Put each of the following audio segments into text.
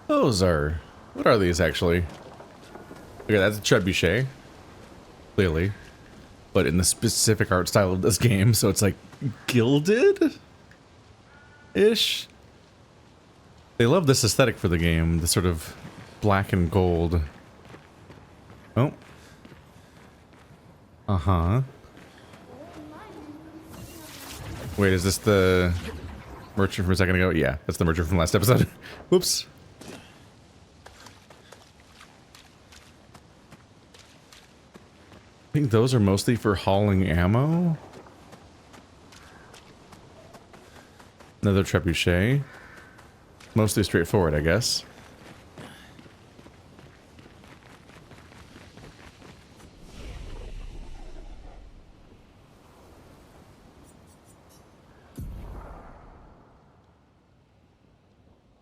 Those are... What are these, actually? Okay, that's a trebuchet. Clearly. But in the specific art style of this game, so it's like gilded-ish? They love this aesthetic for the game, the sort of black and gold. Oh. Uh-huh. Wait, is this the merchant from a second ago? Yeah, that's the merchant from last episode. Whoops. I think those are mostly for hauling ammo. Another trebuchet. Mostly straightforward, I guess.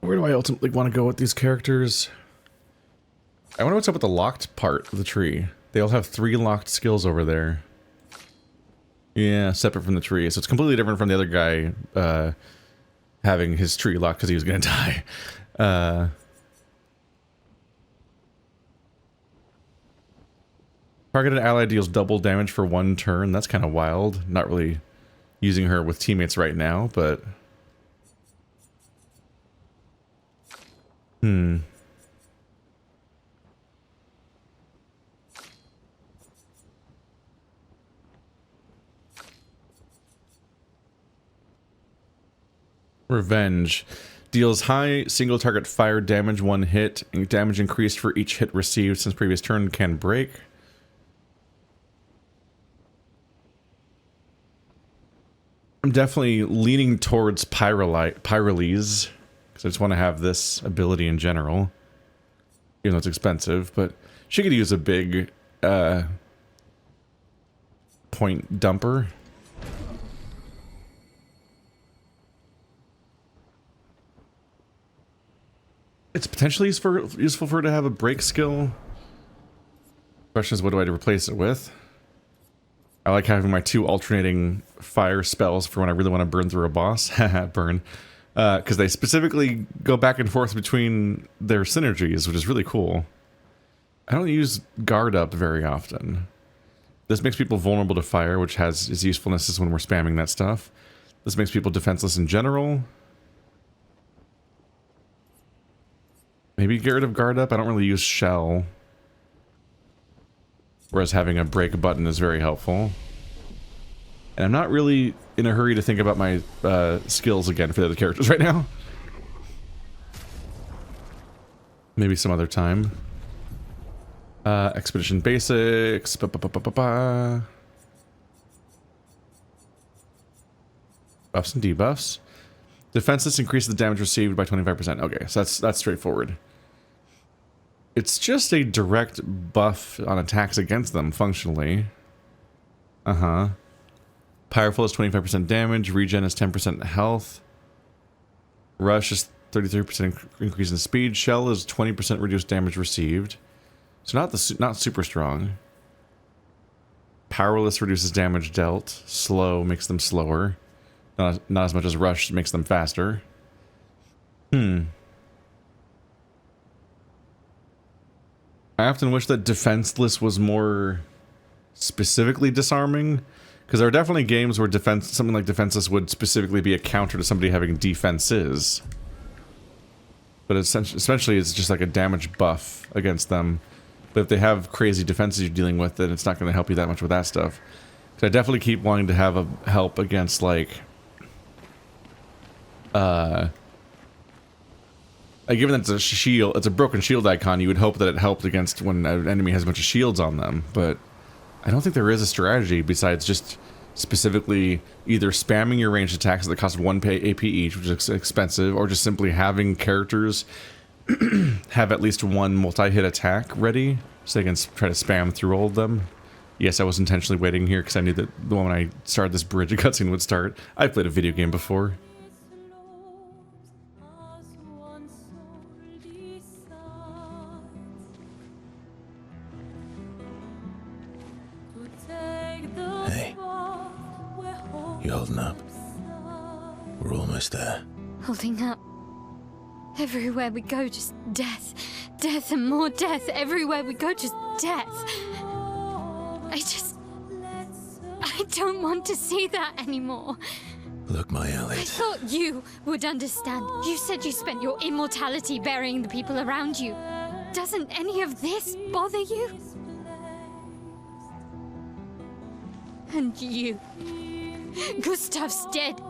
Where do I ultimately want to go with these characters? I wonder what's up with the locked part of the tree. They all have 3 locked skills over there. Yeah, separate from the tree. So it's completely different from the other guy having his tree locked because he was going to die. Targeted ally deals double damage for 1 turn. That's kind of wild. Not really using her with teammates right now, but... Revenge. Deals high single target fire damage 1 hit, and damage increased for each hit received since previous turn can break. I'm definitely leaning towards Pyralise, because I just want to have this ability in general. Even though it's expensive, but she could use a big point dumper. It's potentially useful for her to have a break skill. Question is, what do I replace it with? I like having my 2 alternating fire spells for when I really want to burn through a boss. Haha, burn. Because they specifically go back and forth between their synergies, which is really cool. I don't use guard up very often. This makes people vulnerable to fire, which has its usefulnesses when we're spamming that stuff. This makes people defenseless in general. Maybe get rid of guard up. I don't really use shell. Whereas having a break button is very helpful. And I'm not really in a hurry to think about my skills again for the other characters right now. Maybe some other time. Expedition basics. Buffs and debuffs. Defenseless increases the damage received by 25%. Okay, so that's straightforward. It's just a direct buff on attacks against them, functionally. Uh-huh. Powerful is 25% damage. Regen is 10% health. Rush is 33% increase in speed. Shell is 20% reduced damage received. So not super strong. Powerless reduces damage dealt. Slow makes them slower. Not as much as Rush makes them faster. I often wish that Defenseless was more specifically disarming, because there are definitely games where something like Defenseless would specifically be a counter to somebody having defenses. But essentially it's just like a damage buff against them. But if they have crazy defenses you're dealing with, then it's not going to help you that much with that stuff. So I definitely keep wanting to have a help against, like... given that it's a shield, it's a broken shield icon, you would hope that it helped against when an enemy has a bunch of shields on them, but I don't think there is a strategy besides just specifically either spamming your ranged attacks at the cost of 1 AP each, which is expensive, or just simply having characters have at least 1 multi-hit attack ready, so they can try to spam through all of them. Yes, I was intentionally waiting here because I knew that the moment I started this bridge, a cutscene would start. I've played a video game before. You holding up? We're almost there. Holding up. Everywhere we go, just death. Death and more death. Everywhere we go, just death. I don't want to see that anymore. Look, my Elliot. I thought you would understand. You said you spent your immortality burying the people around you. Doesn't any of this bother you? And you. Gustaf's dead.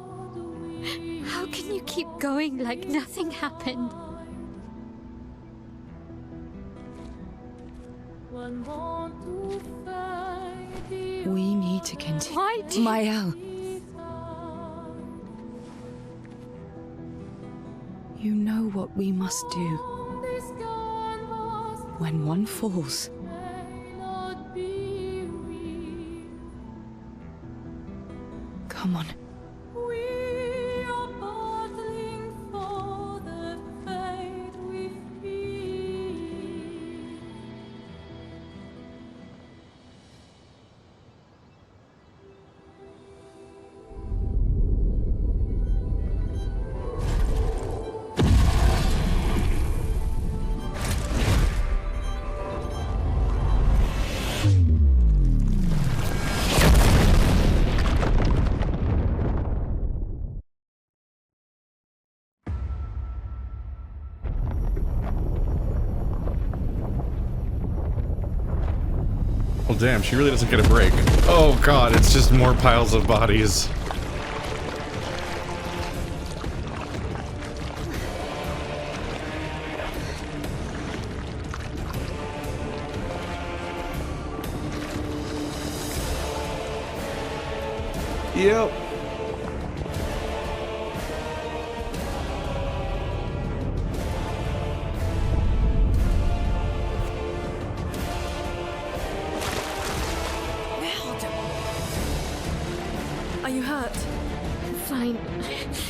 How can you keep going like nothing happened? We need to continue. Why do you... Mael. You know what we must do. When one falls, come on. Well, damn, she really doesn't get a break. Oh god, it's just more piles of bodies. Yep. Are you hurt? Fine. Thanks.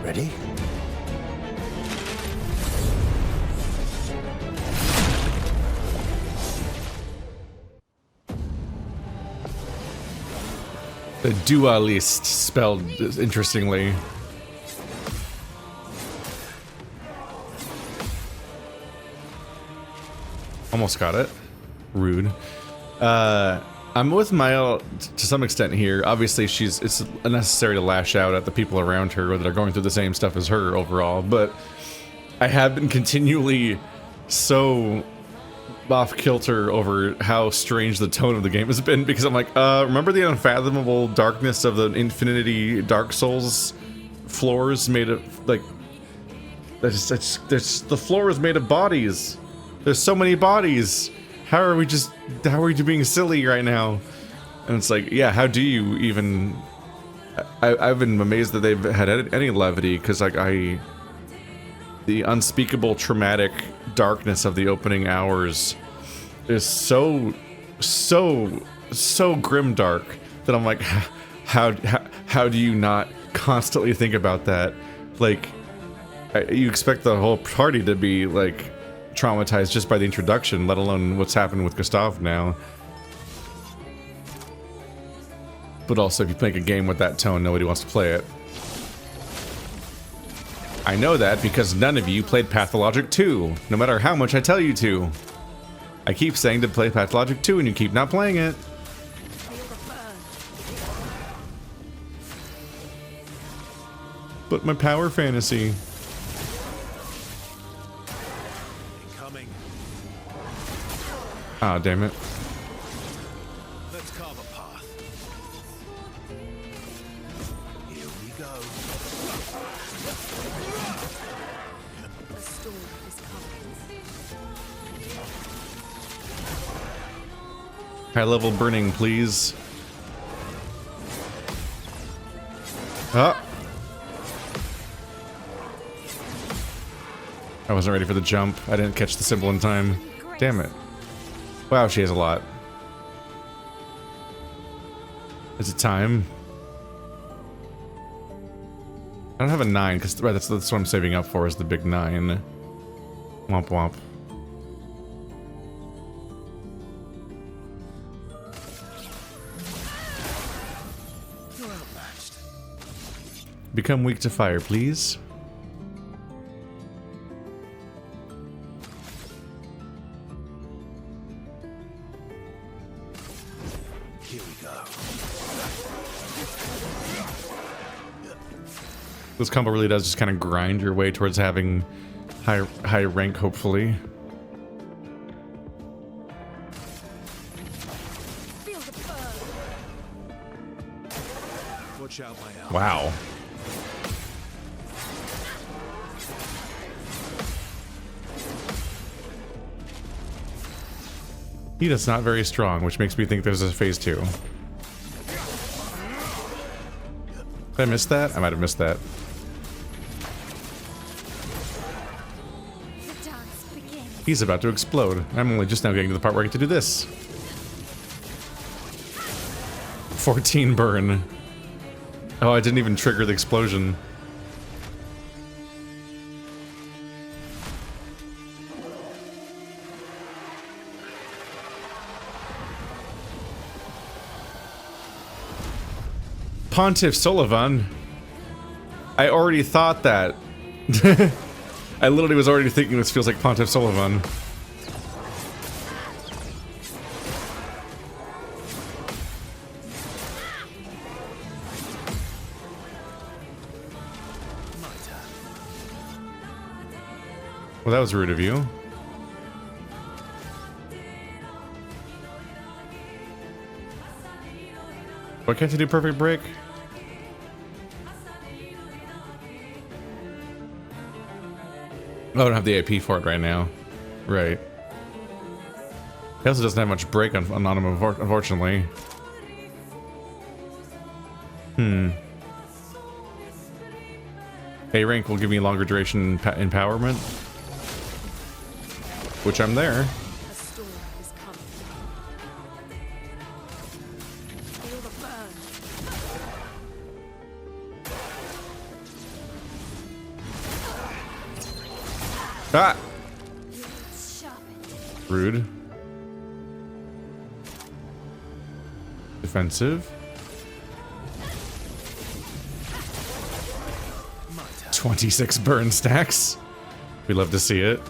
Ready? The Dualliste, spelled interestingly. Almost got it. Rude. I'm with Mael to some extent here. Obviously, it's unnecessary to lash out at the people around her that are going through the same stuff as her overall, but I have been continually so off kilter over how strange the tone of the game has been, because I'm like, remember the unfathomable darkness of the Infinity Dark Souls floors made of, like, the floor is made of bodies. There's so many bodies. How are we being silly right now? And it's like, yeah, how do you even... I've been amazed that they've had any levity, because like the unspeakable traumatic darkness of the opening hours is so grimdark that I'm like, how do you not constantly think about that? Like, you expect the whole party to be like traumatized just by the introduction, let alone what's happened with Gustaf now. But also, if you make a game with that tone, nobody wants to play it. I know that because none of you played Pathologic 2, no matter how much I tell you to. I keep saying to play Pathologic 2 and you keep not playing it. But my power fantasy. Incoming. Ah, damn it. Let's carve a path. Here we go. A storm is coming. High level burning, please. Ah. I wasn't ready for the jump. I didn't catch the symbol in time. Damn it. Wow, she has a lot. Is it time? I don't have a 9 because that's what I'm saving up for is the big 9. Womp womp. You're outmatched. Become weak to fire, please. Here we go. This combo really does just kind of grind your way towards having high rank, hopefully. Feel the burn. Watch out, my ally. Wow. He is not very strong, which makes me think there's a phase 2. Did I miss that? I might have missed that. The dance begins. He's about to explode. I'm only just now getting to the part where I get to do this. 14 burn. Oh, I didn't even trigger the explosion. Pontiff Sullivan. I already thought that. I literally was already thinking this feels like Pontiff Sullivan. Well, that was rude of you. Why can't you do perfect break? Oh, I don't have the AP for it right now. Right. He also doesn't have much break on him, unfortunately. A rank will give me longer duration empowerment. Which I'm there. A storm is coming. Feel the burn. Ah! It's sharpened. Rude. Defensive. 26 burn stacks. We love to see it.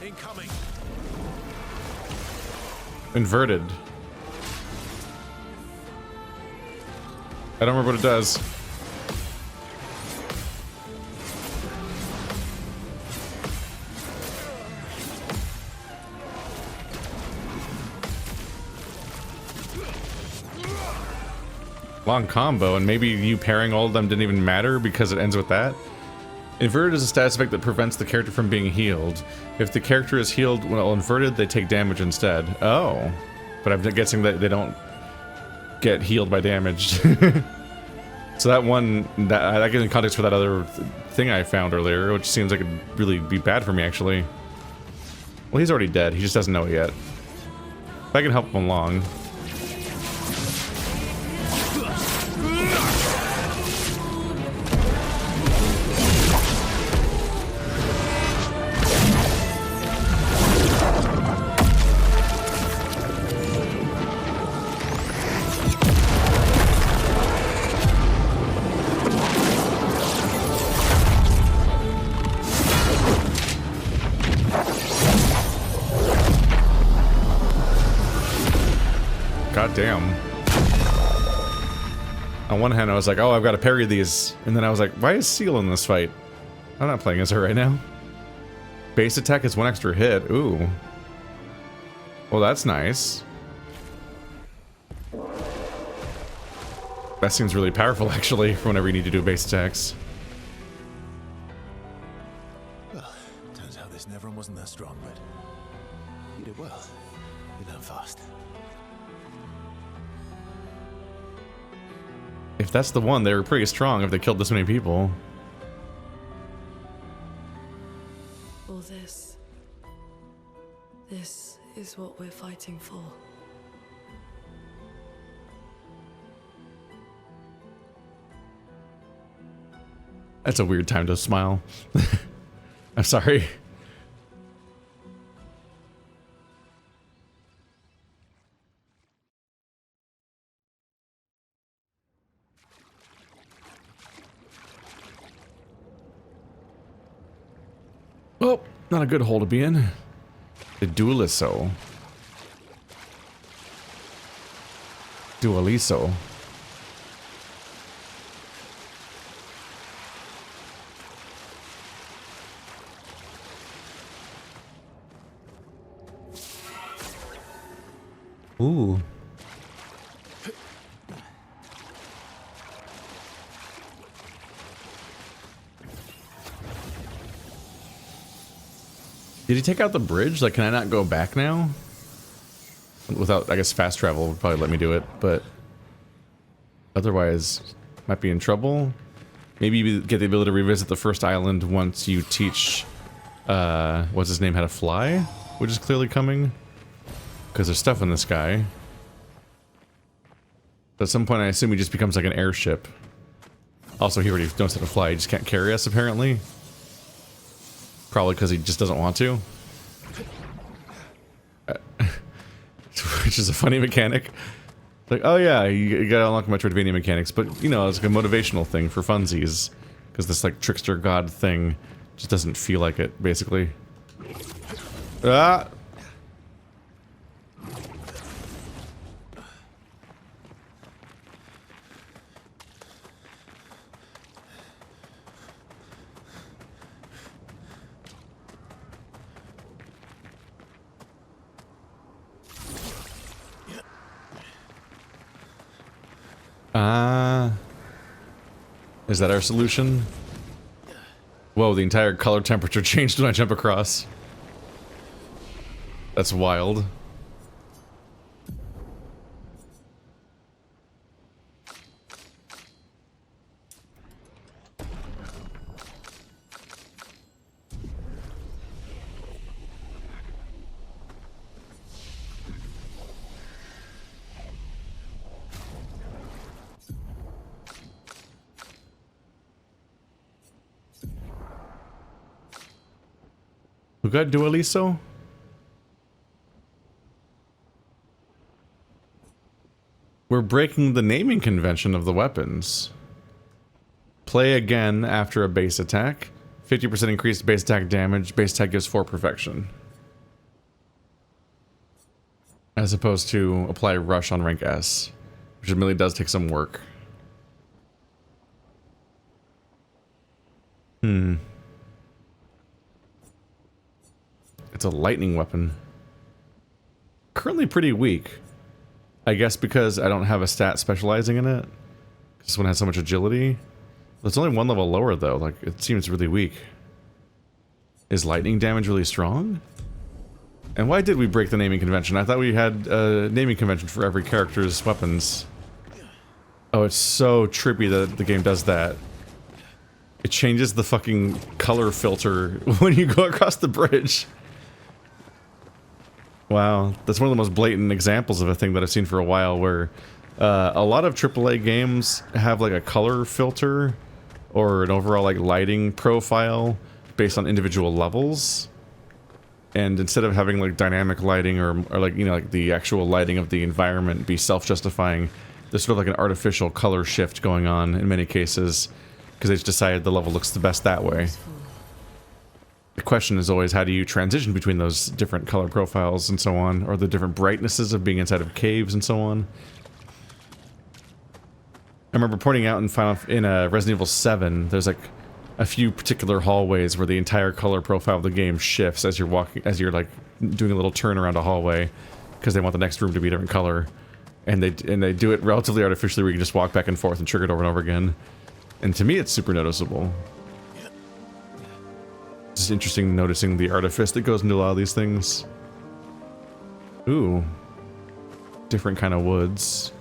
Incoming. Inverted. I don't remember what it does. Long combo, and maybe you pairing all of them didn't even matter because it ends with that. Inverted is a status effect that prevents the character from being healed. If the character is healed while inverted, they take damage instead. Oh. But I'm guessing that they don't get healed by damage. So that one, that gives me context for that other thing I found earlier, which seems like it'd really be bad for me, actually. Well, he's already dead. He just doesn't know it yet. If I can help him along. God damn. On one hand, I was like, oh, I've got to parry these. And then I was like, why is Seal in this fight? I'm not playing as her right now. Base attack is 1 extra hit. Ooh. Well, that's nice. That seems really powerful, actually, for whenever you need to do base attacks. Well, turns out this Nevron wasn't that strong, but you did well. You learn fast. If that's the one, they were pretty strong if they killed this many people. All this we're fighting for. That's a weird time to smile. I'm sorry. Oh, not a good hole to be in. The Dualisto. Dualisto. Ooh. Did he take out the bridge? Like, can I not go back now? Without, I guess, fast travel would probably let me do it, but otherwise, might be in trouble. Maybe you get the ability to revisit the first island once you teach, what's his name, how to fly, which is clearly coming. Because there's stuff in the sky. But at some point, I assume he just becomes like an airship. Also, he already knows how to fly. He just can't carry us, apparently. Probably because he just doesn't want to. Which is a funny mechanic. Like, oh yeah, you gotta unlock Metroidvania mechanics, but you know, it's like a motivational thing for funsies. Because this like trickster god thing just doesn't feel like it, basically. Ah! Is that our solution? Whoa, the entire color temperature changed when I jump across. That's wild. We got Dualisto? We're breaking the naming convention of the weapons. Play again after a base attack. 50% increased base attack damage. Base attack gives 4 perfection. As opposed to apply rush on rank S, which admittedly does take some work. It's a lightning weapon. Currently pretty weak. I guess because I don't have a stat specializing in it. This one has so much agility. It's only 1 level lower though, like it seems really weak. Is lightning damage really strong? And why did we break the naming convention? I thought we had a naming convention for every character's weapons. Oh, it's so trippy that the game does that. It changes the fucking color filter when you go across the bridge. Wow, that's one of the most blatant examples of a thing that I've seen for a while, where a lot of AAA games have like a color filter or an overall like lighting profile based on individual levels. And instead of having like dynamic lighting or like, you know, like the actual lighting of the environment be self-justifying, there's sort of like an artificial color shift going on in many cases because they just decided the level looks the best that way. The question is always, how do you transition between those different color profiles and so on, or the different brightnesses of being inside of caves and so on. I remember pointing out in Resident Evil 7, there's like a few particular hallways where the entire color profile of the game shifts as you're walking, as you're like doing a little turn around a hallway, because they want the next room to be a different color, and they do it relatively artificially, where you can just walk back and forth and trigger it over and over again. And to me, it's super noticeable. It's just interesting noticing the artifice that goes into a lot of these things. Ooh. Different kind of woods.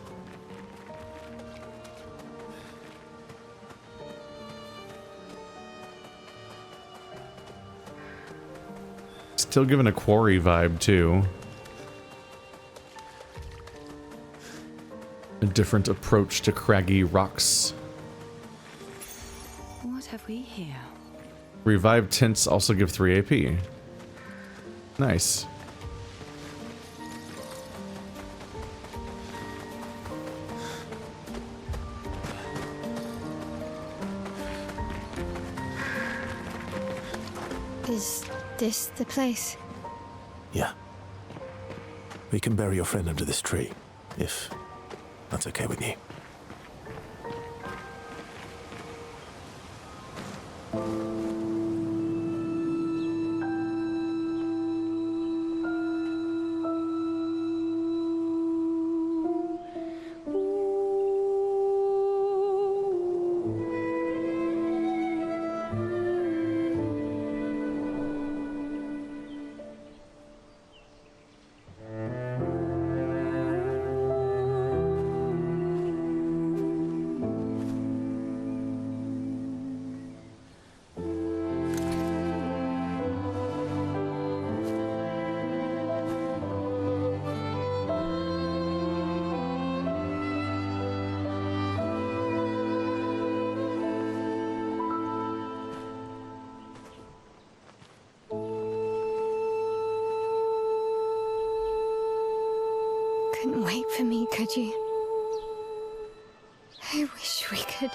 Still giving a quarry vibe, too. A different approach to craggy rocks. What have we here? Revived tints also give 3 AP. Nice. Is this the place? Yeah. We can bury your friend under this tree, if that's okay with you. Couldn't wait for me, could you? I wish we could.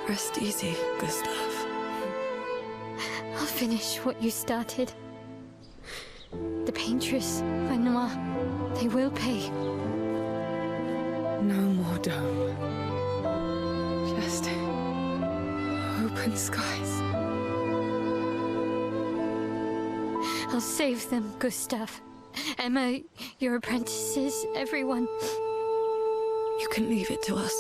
Rest easy, Gustaf. I'll finish what you started. The Paintress, Noir, they will pay. No more dome. Just open skies. I'll save them, Gustaf. Emma, your apprentices, everyone. You can leave it to us.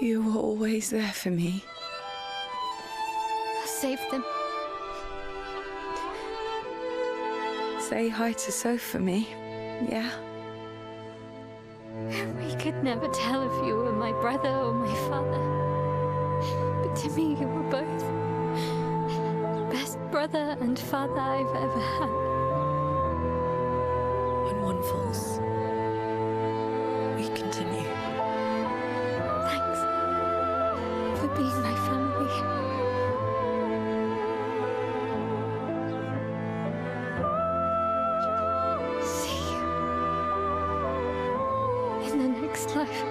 You were always there for me. I'll save them. Say hi to Soph for me, yeah? We could never tell if you were my brother or my father. But to me, you were both. Best brother and father I've ever had. When one falls, we continue. Thanks for being my family. See you in the next life.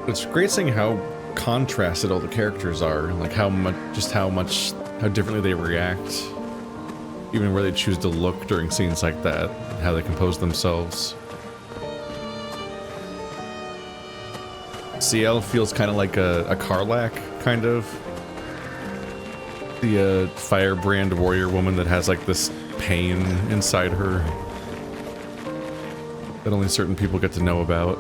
It's great seeing how contrasted all the characters are, like how differently they react, even where they choose to look during scenes like that, how they compose themselves. CL feels kind of like a Karlach, kind of. The firebrand warrior woman that has like this pain inside her that only certain people get to know about.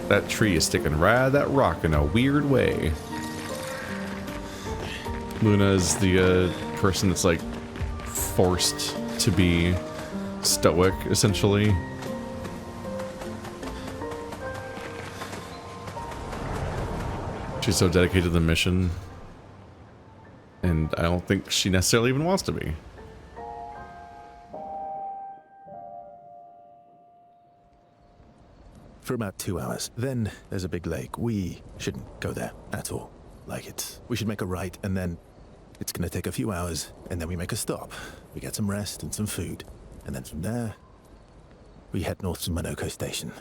That tree is sticking right out of that rock in a weird way. Luna is the person that's like forced to be stoic, essentially. She's so dedicated to the mission, and I don't think she necessarily even wants to be. For about 2 hours. Then there's a big lake. We shouldn't go there at all. We should make a right, and then it's gonna take a few hours, and then we make a stop. We get some rest and some food, and then from there, we head north to Monoko Station.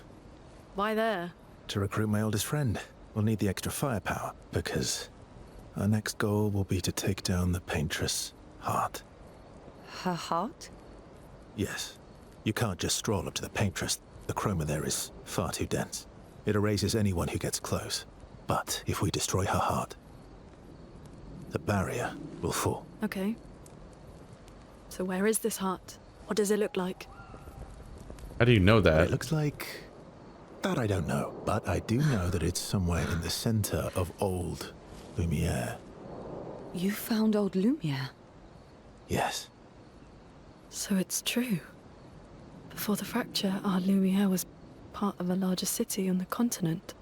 Why there? To recruit my oldest friend. We'll need the extra firepower, because our next goal will be to take down the Paintress heart. Her heart? Yes. You can't just stroll up to the Paintress. The chroma there is far too dense. It erases anyone who gets close. But if we destroy her heart, the barrier will fall. Okay. So where is this heart? What does it look like? How do you know What that? it looks like, that I don't know. But I do know that it's somewhere in the center of old Lumiere. You found old Lumiere? Yes. So it's true. Before the fracture, our Lumiere was part of a larger city on the continent.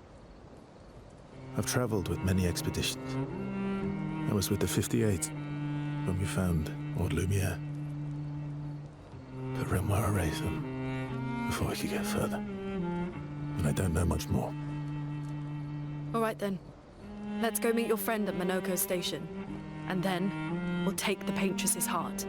I've traveled with many expeditions. I was with the 58th when we found old Lumiere. But Renoir erased them before we could get further. And I don't know much more. All right then. Let's go meet your friend at Monoko Station. And then, we'll take the Paintress's heart.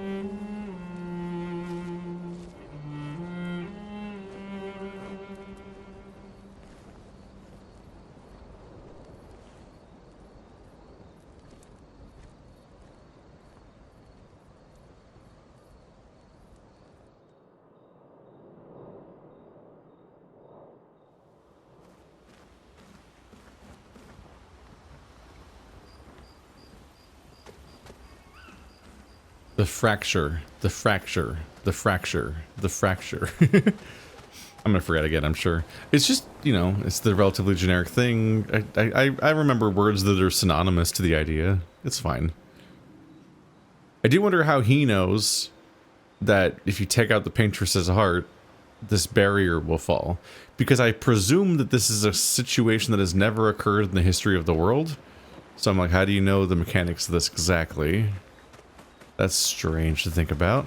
The fracture, the fracture, the fracture, the fracture. I'm gonna forget again, I'm sure. It's just, you know, it's the relatively generic thing. I remember words that are synonymous to the idea. It's fine. I do wonder how he knows that if you take out the Paintress's heart, this barrier will fall. Because I presume that this is a situation that has never occurred in the history of the world. So I'm like, how do you know the mechanics of this exactly? That's strange to think about.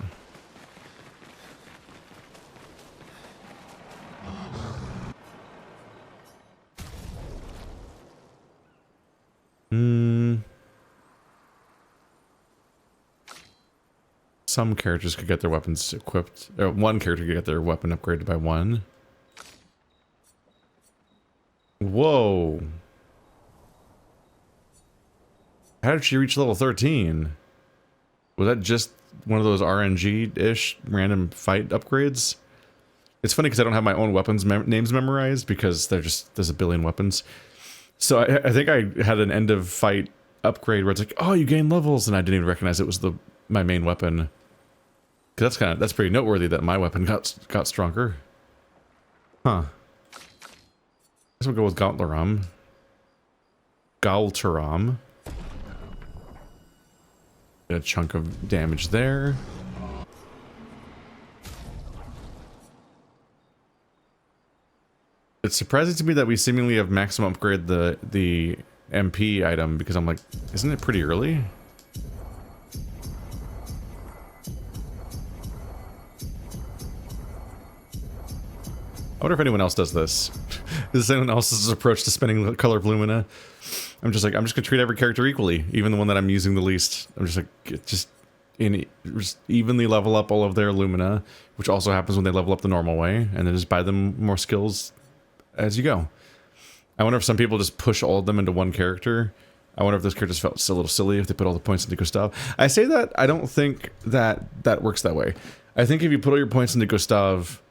Some characters could get their weapons equipped. Or one character could get their weapon upgraded by one. Whoa. How did she reach level 13? Was that just one of those RNG-ish random fight upgrades? It's funny because I don't have my own weapons names memorized because there's a billion weapons. So I think I had an end of fight upgrade where it's like, oh, you gain levels, and I didn't even recognize it was my main weapon. Cause that's pretty noteworthy that my weapon got stronger. Huh. I guess we'll go with Gaultaram. Gaultaram. Get a chunk of damage there. It's surprising to me that we seemingly have maximum upgrade the MP item because I'm like, isn't it pretty early? I wonder if anyone else does this. Is anyone else's approach to spending the color of Lumina? I'm just gonna treat every character equally, even the one that I'm using the least. I'm just like, just evenly level up all of their Lumina, which also happens when they level up the normal way, and then just buy them more skills as you go. I wonder if some people just push all of them into one character. I wonder if those characters felt a little silly if they put all the points into Gustaf. I say that, I don't think that works that way. I think if you put all your points into Gustaf,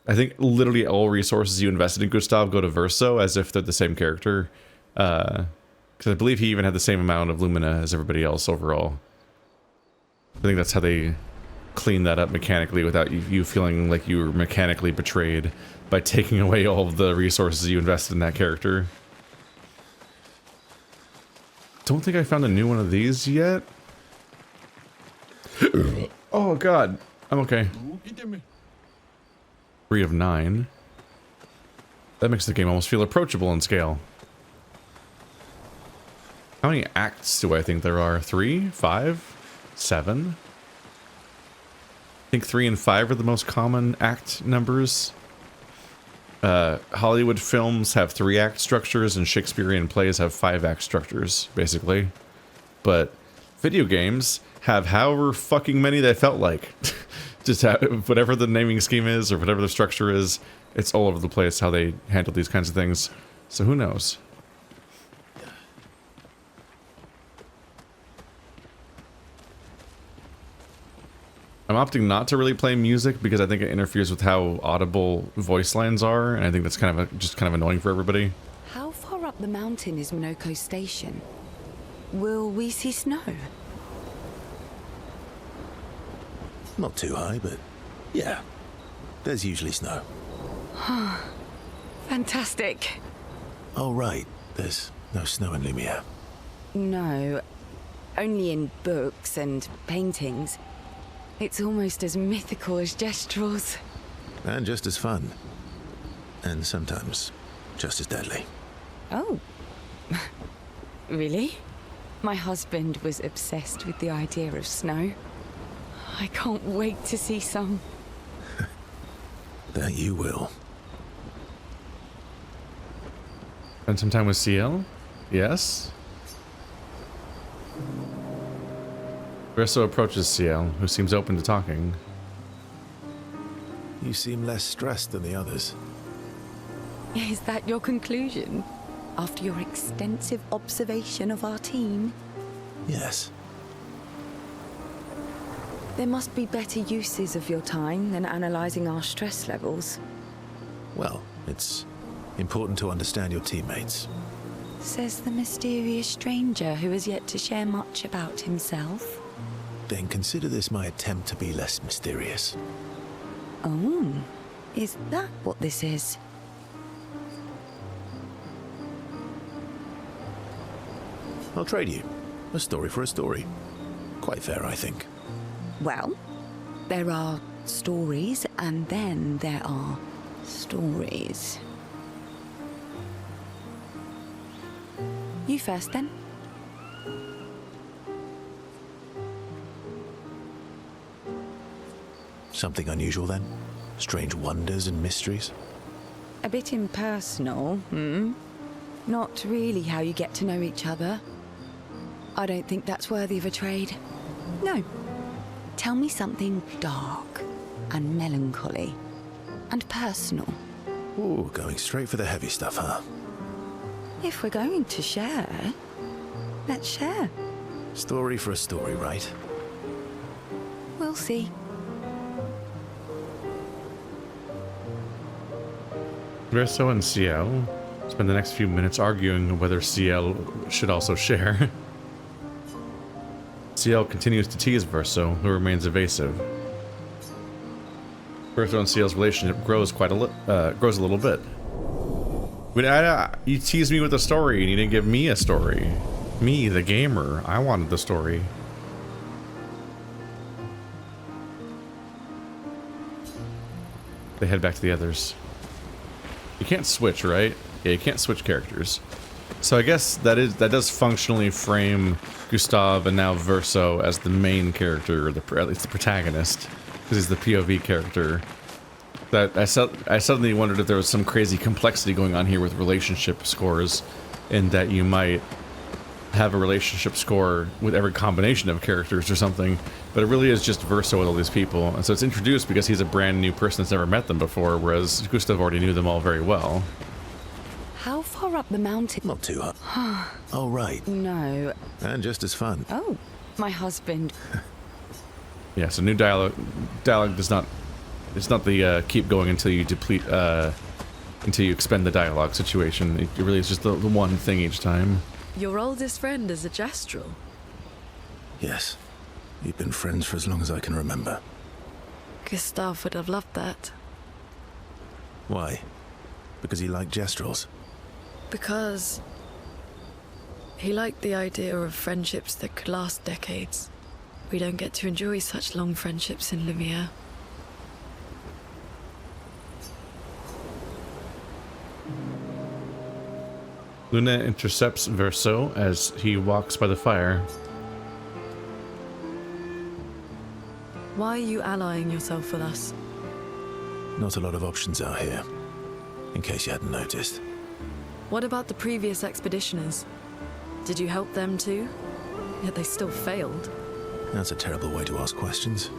I think literally all resources you invested in Gustaf go to Verso as if they're the same character. Because I believe he even had the same amount of Lumina as everybody else overall. I think that's how they clean that up mechanically without you feeling like you were mechanically betrayed by taking away all of the resources you invested in that character. Don't think I found a new one of these yet. Oh god, I'm okay. 3 of 9. That makes the game almost feel approachable in scale. How many acts do I think there are? 3? 5? 7? I think 3 and 5 are the most common act numbers. Hollywood films have 3-act structures and Shakespearean plays have 5-act structures, basically. But video games have however fucking many they felt like. just whatever the naming scheme is or whatever the structure is, it's all over the place how they handle these kinds of things. So who knows? I'm opting not to really play music because I think it interferes with how audible voice lines are, and I think that's just kind of annoying for everybody. How far up the mountain is Monoko Station? Will we see snow? Not too high, but yeah. There's usually snow. Fantastic. Oh, right. There's no snow in Lumiere. No, only in books and paintings. It's almost as mythical as Gestrels. And just as fun. And sometimes just as deadly. Oh. Really? My husband was obsessed with the idea of snow. I can't wait to see some. That you will. Spend some time with CL? Yes? Verso approaches CL, who seems open to talking. You seem less stressed than the others. Is that your conclusion? After your extensive observation of our team? Yes. There must be better uses of your time than analysing our stress levels. Well, it's important to understand your teammates. Says the mysterious stranger who has yet to share much about himself. Then consider this my attempt to be less mysterious. Oh, is that what this is? I'll trade you. A story for a story. Quite fair, I think. Well, there are stories, and then there are stories. You first, then. Something unusual, then? Strange wonders and mysteries? A bit impersonal, hmm? Not really how you get to know each other. I don't think that's worthy of a trade. No. Tell me something dark and melancholy and personal. Ooh, going straight for the heavy stuff, huh? If we're going to share, let's share. Story for a story, right? We'll see. Verso and CL spend the next few minutes arguing whether CL should also share. CL continues to tease Verso, who remains evasive. Verso and CL's relationship grows a little bit. But you teased me with a story, and you didn't give me a story. Me, the gamer, I wanted the story. They head back to the others. You can't switch, right? Yeah, you can't switch characters. So I guess that does functionally frame Gustaf and now Verso as the main character, or at least the protagonist, because he's the POV character. That I suddenly wondered if there was some crazy complexity going on here with relationship scores, in that you might have a relationship score with every combination of characters or something, but it really is just Verso with all these people, and so it's introduced because he's a brand new person that's never met them before, whereas Gustaf already knew them all very well. How far up the mountain? Not too high. Oh, right. No. And just as fun. Oh, my husband. Yeah, so new dialogue does not... It's not the keep going until you deplete... until you expend the dialogue situation. It really is just the one thing each time. Your oldest friend is a Gestrel. Yes. We've been friends for as long as I can remember. Gustaf would have loved that. Why? Because he liked Gestrels? Because he liked the idea of friendships that could last decades. We don't get to enjoy such long friendships in Lumiere. Luna intercepts Verso as he walks by the fire. Why are you allying yourself with us? Not a lot of options out here, in case you hadn't noticed. What about the previous expeditioners? Did you help them too? Yet they still failed. That's a terrible way to ask questions.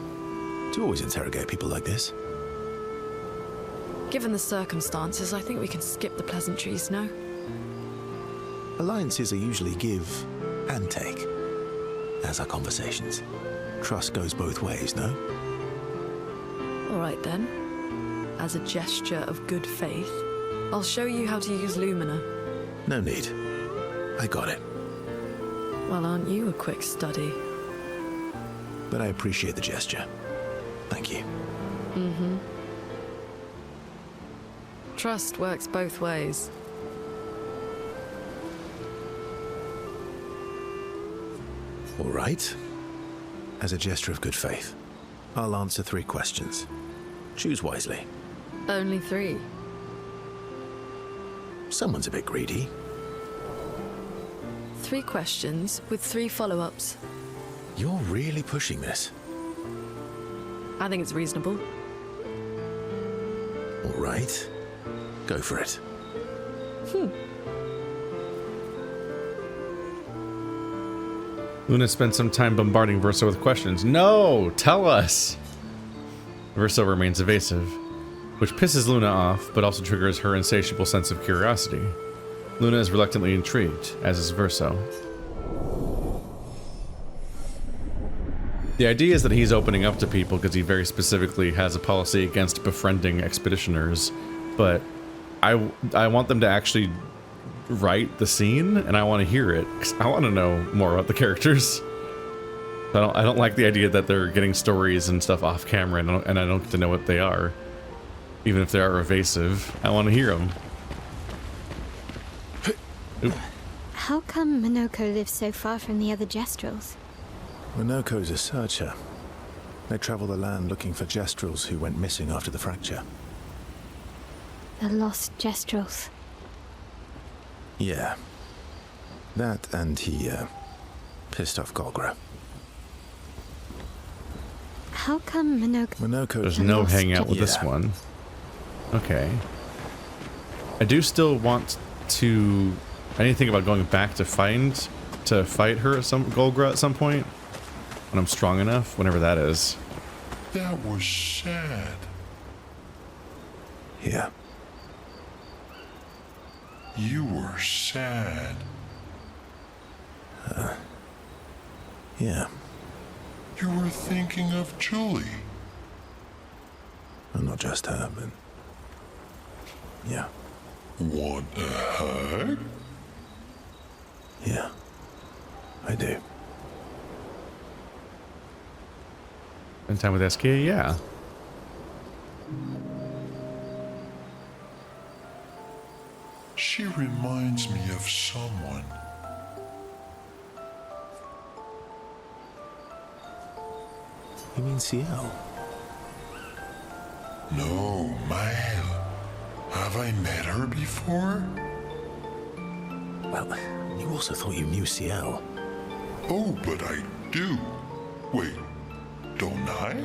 Do you always interrogate people like this? Given the circumstances, I think we can skip the pleasantries, no? Alliances are usually give and take, as are conversations. Trust goes both ways, no? All right then. As a gesture of good faith, I'll show you how to use Lumina. No need. I got it. Well, aren't you a quick study? But I appreciate the gesture. Thank you. Mm-hmm. Trust works both ways. All right. As a gesture of good faith, I'll answer 3 questions. Choose wisely. Only 3. Someone's a bit greedy. 3 questions with 3 follow-ups. You're really pushing this. I think it's reasonable. All right. Go for it. Luna spent some time bombarding Verso with questions. No! Tell us! Verso remains evasive, which pisses Luna off, but also triggers her insatiable sense of curiosity. Luna is reluctantly intrigued, as is Verso. The idea is that he's opening up to people because he very specifically has a policy against befriending expeditioners, but I want them to actually write the scene, and I want to hear it, 'cause I want to know more about the characters. I don't like the idea that they're getting stories and stuff off camera, and I don't get to know what they are, even if they are evasive. I want to hear them. How come Minoko lives so far from the other Jestrels? Minoko's a searcher. They travel the land looking for Jestrels who went missing after the fracture. The lost Jestrels. Yeah. That and he, pissed off Golgra. How come Minoko... There's no lost hanging out with this Yeah. one. Okay. I do still want to... I need to think about going back to fight her at Golgra at some point. When I'm strong enough, whenever that is. That was sad. Yeah. You were sad. Yeah. You were thinking of Julie. Well, not just her, but... Yeah. Want a hug? Yeah. I do. Spend time with Eskia? Yeah. She reminds me of someone. You mean CL? No, Mael. Have I met her before? Well, you also thought you knew CL. Oh, but I do. Wait, don't I?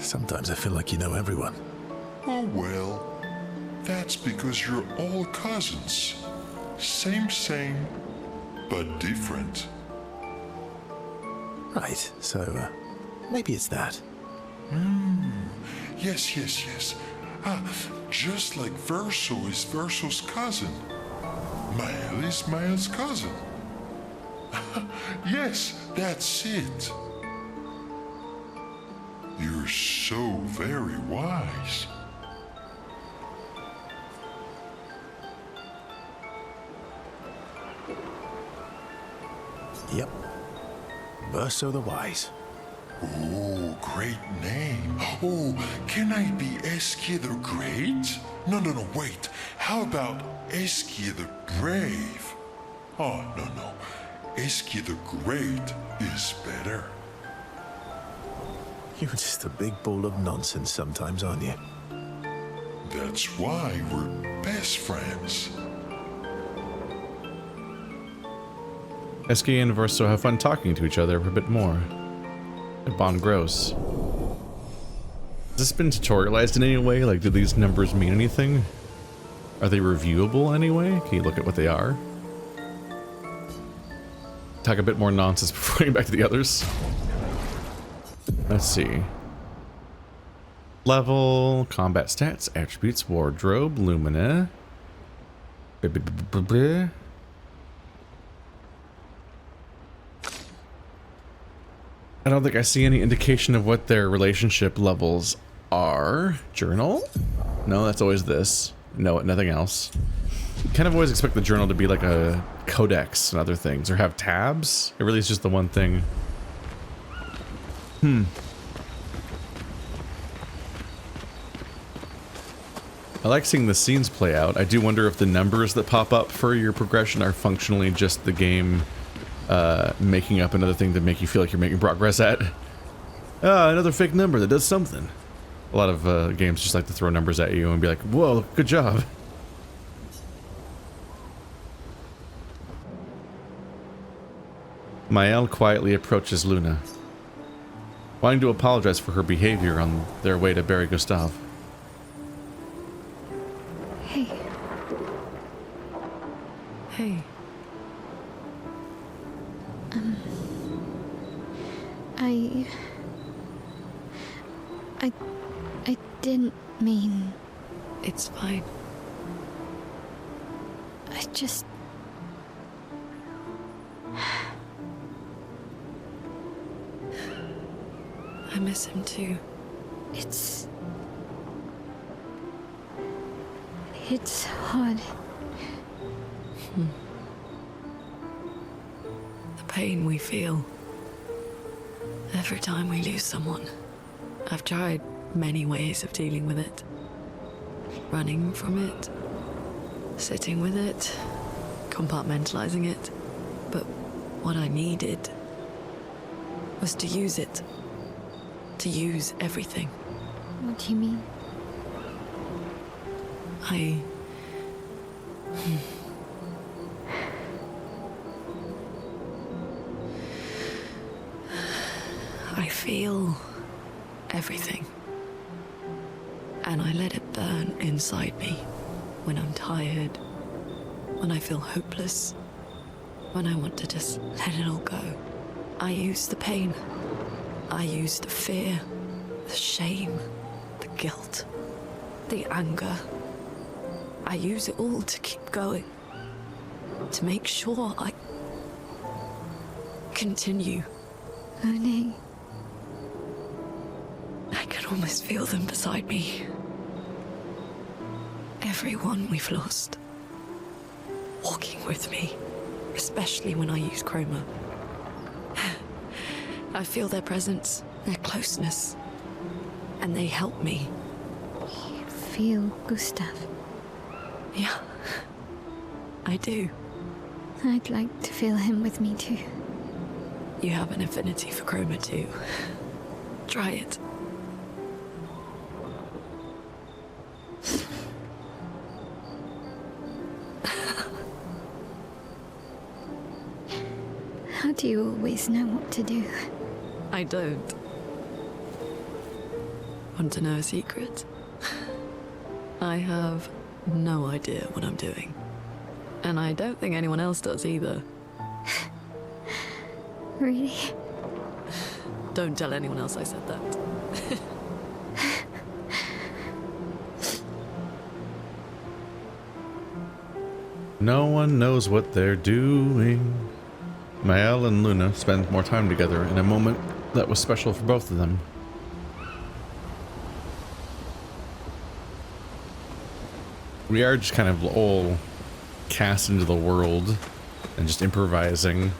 Sometimes I feel like you know everyone. Oh well, that's because you're all cousins. Same, but different. Right, so, maybe it's that. Yes. Ah, just like Verso is Verso's cousin. Mael is Mael's cousin. Yes, that's it. You're so very wise. Yep. Verso the Wise. Oh, great name. Oh, can I be Eskia the Great? No, wait. How about Eskia the Brave? Oh, no. Eskia the Great is better. You're just a big ball of nonsense sometimes, aren't you? That's why we're best friends. Eskia and Verso have fun talking to each other a bit more. The bond grows. Has this been tutorialized in any way? Like, do these numbers mean anything? Are they reviewable anyway? Can you look at what they are? talk a bit more nonsense before getting back to the others. Let's see. Level, combat stats, attributes, wardrobe, lumina. I don't think I see any indication of what their relationship levels are. Journal? No, that's always this. No, nothing else. Kind of always expect the journal to be like a codex and other things, or have tabs. It really is just the one thing. I like seeing the scenes play out. I do wonder if the numbers that pop up for your progression are functionally just the game making up another thing to make you feel like you're making progress at. Ah, another fake number that does something. A lot of games just like to throw numbers at you and be like, whoa, good job. Mael quietly approaches Luna, wanting to apologize for her behavior on their way to bury Gustaf. Hey. Hey. I didn't mean... It's fine. I just... I miss him too. It's hard. The pain we feel every time we lose someone. I've tried many ways of dealing with it. Running from it, sitting with it, compartmentalizing it. But what I needed was to use it. To use everything. What do you mean? I feel everything. And I let it burn inside me when I'm tired, when I feel hopeless, when I want to just let it all go. I use the pain. I use the fear, the shame, the guilt, the anger. I use it all to keep going, to make sure I continue. Monet. I can almost feel them beside me. Everyone we've lost. Walking with me, especially when I use chroma. I feel their presence, their closeness, and they help me. You feel Gustaf? Yeah, I do. I'd like to feel him with me too. You have an affinity for chroma too. Try it. How do you always know what to do? I don't. Want to know a secret? I have no idea what I'm doing. And I don't think anyone else does either. Really? Don't tell anyone else I said that. No one knows what they're doing. Mael and Luna spend more time together in a moment that was special for both of them. We are just kind of all cast into the world and just improvising.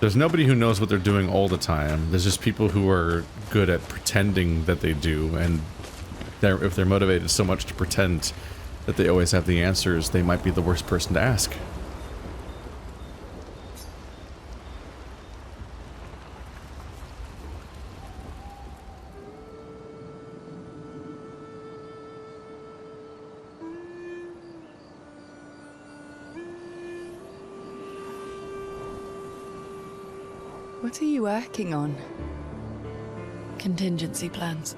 There's nobody who knows what they're doing all the time. There's just people who are good at pretending that they do, and if they're motivated so much to pretend that they always have the answers, they might be the worst person to ask. What are you working on? Contingency plans.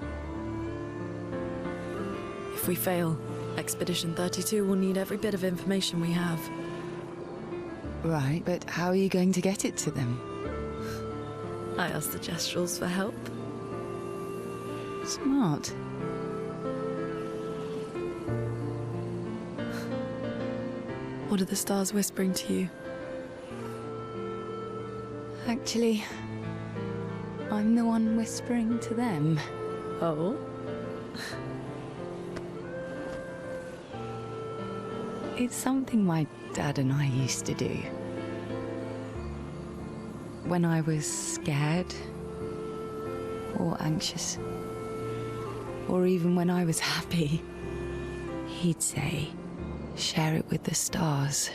If we fail, Expedition 32 will need every bit of information we have. Right, but how are you going to get it to them? I asked the Gestrals for help. Smart. What are the stars whispering to you? Actually, I'm the one whispering to them. Oh? It's something my dad and I used to do. When I was scared, or anxious, or even when I was happy, he'd say, share it with the stars.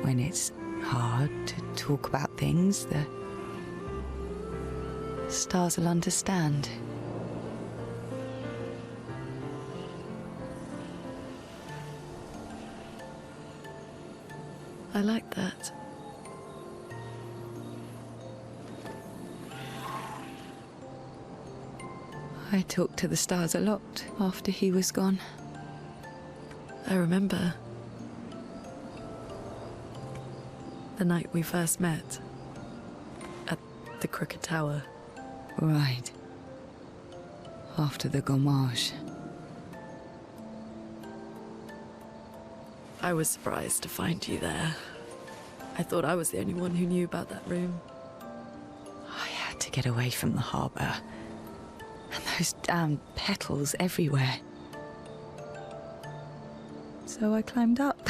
When it's hard to talk about things, the stars will understand. I like that. I talked to the stars a lot after he was gone. I remember the night we first met at the Crooked Tower. Right. After the gommage. I was surprised to find you there. I thought I was the only one who knew about that room. I had to get away from the harbour. And those damn petals everywhere. So I climbed up.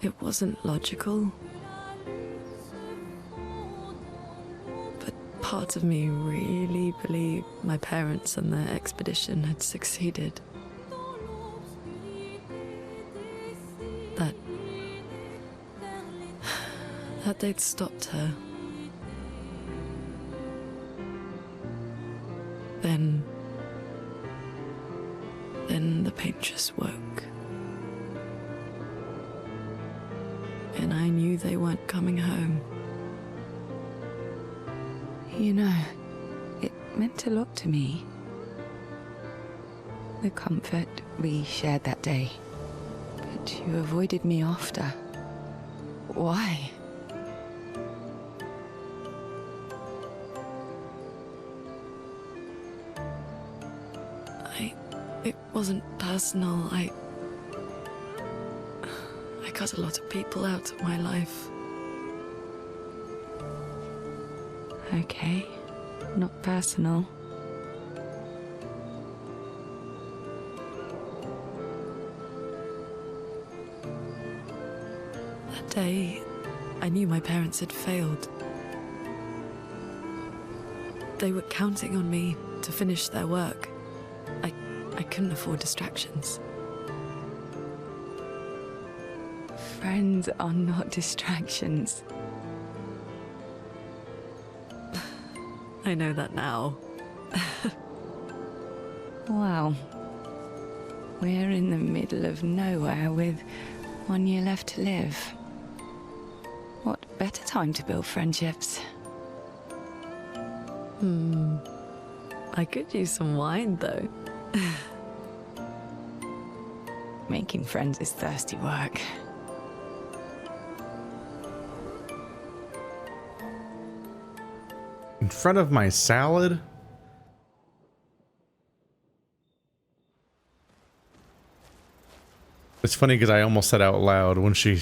It wasn't logical. But parts of me really believed my parents and their expedition had succeeded. That they'd stopped her. Then the Paintress woke. And I knew they weren't coming home. You know, it meant a lot to me. The comfort we shared that day. But you avoided me after. Why? It wasn't personal. I cut a lot of people out of my life. Okay, not personal. That day, I knew my parents had failed. They were counting on me to finish their work. I couldn't afford distractions. Friends are not distractions. I know that now. Wow. We're in the middle of nowhere with 1 year left to live. What better time to build friendships? I could use some wine, though. Making friends is thirsty work. In front of my salad? It's funny because I almost said out loud when she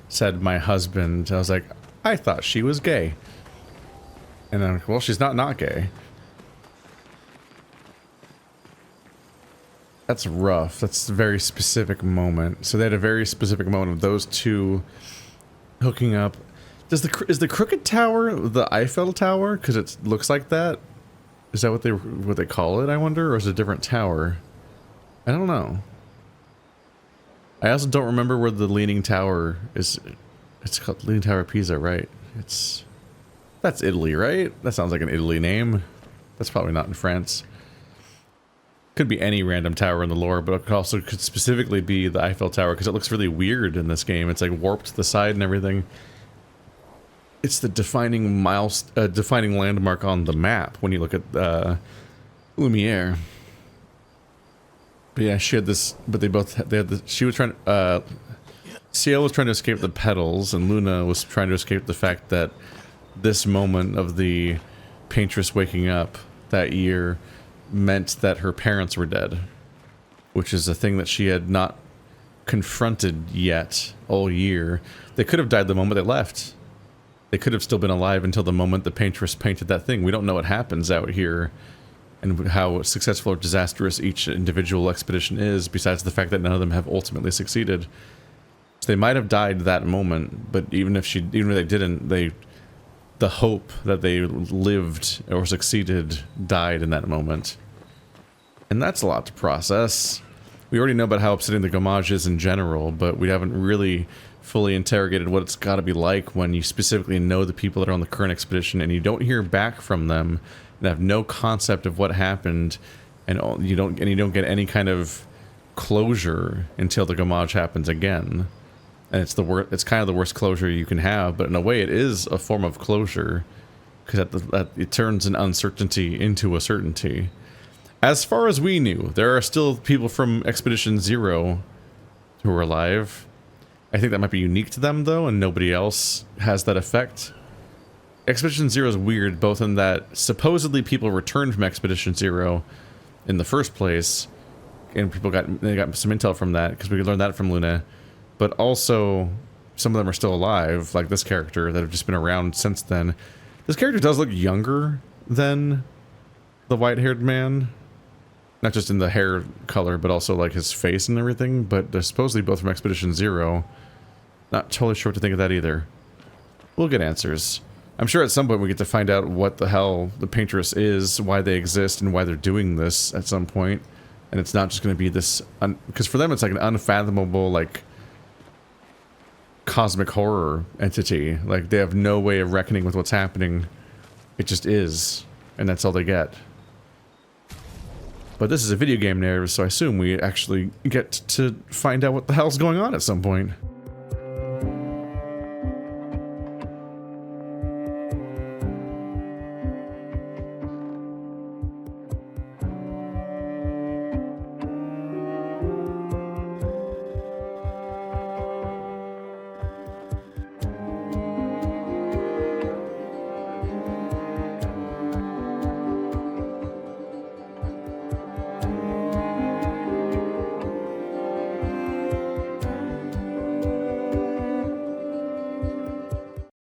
said my husband. I was like, I thought she was gay. And then, well, she's not gay. That's rough. That's a very specific moment. So they had a very specific moment of those two hooking up. Is the Crooked Tower the Eiffel Tower? Because it looks like that. Is that what they call it? I wonder, or is it a different tower? I don't know. I also don't remember where the Leaning Tower is. It's called Leaning Tower of Pisa, right? That's Italy, right? That sounds like an Italy name. That's probably not in France. Could be any random tower in the lore, but it could specifically be the Eiffel Tower because it looks really weird in this game. It's like warped to the side and everything. It's the defining defining landmark on the map when you look at Lumiere. But yeah, she had this. But they had the. She was trying. Ciel was trying to escape the petals, and Luna was trying to escape the fact that this moment of the Paintress waking up that year meant that her parents were dead, which is a thing that she had not confronted yet all year. They could have died the moment they left. They could have still been alive until the moment the Paintress painted that thing. We don't know what happens out here and how successful or disastrous each individual expedition is, besides the fact that none of them have ultimately succeeded. So they might have died that moment, but even if they didn't, the hope that they lived or succeeded died in that moment. And that's a lot to process. We already know about how upsetting the Gommage is in general, but we haven't really fully interrogated what it's got to be like when you specifically know the people that are on the current expedition and you don't hear back from them and have no concept of what happened, and you don't get any kind of closure until the Gommage happens again. And it's kind of the worst closure you can have, but in a way it is a form of closure, because it turns an uncertainty into a certainty. As far as we knew, there are still people from Expedition 0 who are alive. I think that might be unique to them, though, and nobody else has that effect. Expedition 0 is weird, both in that supposedly people returned from Expedition 0 in the first place, and they got some intel from that, because we learned that from Luna. But also, some of them are still alive, like this character, that have just been around since then. This character does look younger than the white-haired man. Not just in the hair color, but also like his face and everything. But they're supposedly both from Expedition 0. Not totally sure what to think of that either. We'll get answers. I'm sure at some point we get to find out what the hell the Paintress is, why they exist, and why they're doing this at some point. And it's not just going to be this... Because for them it's like an unfathomable, like... cosmic horror entity. Like, they have no way of reckoning with what's happening. It just is, and that's all they get. But this is a video game narrative, so I assume we actually get to find out what the hell's going on at some point.